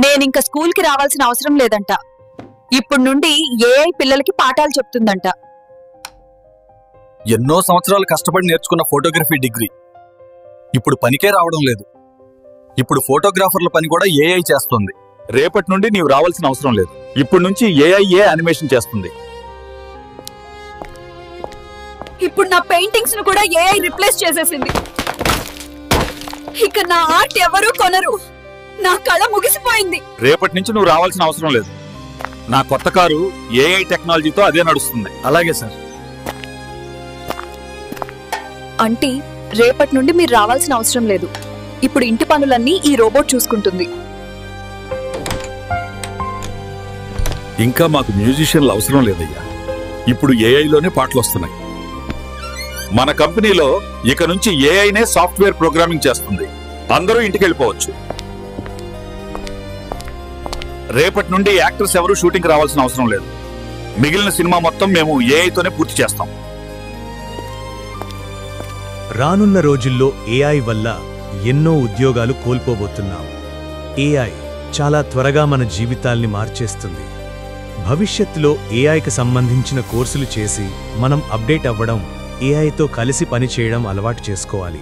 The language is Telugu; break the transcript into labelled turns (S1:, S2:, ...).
S1: నేనింక స్కూల్కి రావాల్సిన అవసరం లేదంట. ఇప్పుడు నుండి ఏఐ పిల్లలకి పాఠాలు చెప్తుందంట.
S2: ఎన్నో సంవత్సరాలు కష్టపడి నేర్చుకున్న ఫోటోగ్రఫీ డిగ్రీ ఇప్పుడు పనికే రావడం లేదు. ఇప్పుడు ఫోటోగ్రాఫర్ల పని కూడా ఏఐ చేస్తుంది.
S3: రేపటి నుండి నీవు రావాల్సిన అవసరం లేదు. ఇప్పుడు నుంచి ఏఐ యానిమేషన్ చేస్తుంది.
S1: ఇప్పుడు నా పెయింటింగ్స్ ను కూడా ఏఐ రిప్లేస్ చేసేసింది. ఇక నా ఆర్ట్ ఎవరూ కొనరు. నా కళ ముగిసిపోయింది.
S3: రేపటి నుంచి నువ్వు రావాల్సిన అవసరం లేదు. నా కొత్త కారు ఏఐ టెక్నాలజీతో అదే నడుస్తుంది.
S2: అలాగే సార్.
S1: అంటే రేపటి నుండి మీరు రావాల్సిన అవసరం లేదు. ఇప్పుడు ఇంటి పనులన్నీ ఈ రోబోట్ చూసుకుంటుంది.
S3: ఇంకా మాకు మ్యూజిషియన్లు అవసరం లేదయ్యా. ఇప్పుడు ఏఐలోనే పాటలు వస్తున్నాయి. మన కంపెనీలో ఇక నుంచి ఏఐనే సాఫ్ట్వేర్ ప్రోగ్రామింగ్ చేస్తుంది. అందరూ ఇంటికి వెళ్ళిపోవచ్చు. రేపటి నుండి యాక్టర్స్ ఎవరూ షూటింగ్ రావాల్సిన అవసరం లేదు. మిగిలిన సినిమా మొత్తం మేము ఏఐతోనే పూర్తి చేస్తాం.
S4: రానున్న రోజుల్లో ఏఐ వల్ల ఎన్నో ఉద్యోగాలు కోల్పోబోతున్నాం. ఏఐ చాలా త్వరగా మన జీవితాల్ని మార్చేస్తుంది. భవిష్యత్తులో ఏఐకి సంబంధించిన కోర్సులు చేసి మనం అప్డేట్ అవ్వడం, ఏఐతో కలిసి పనిచేయడం అలవాటు చేసుకోవాలి.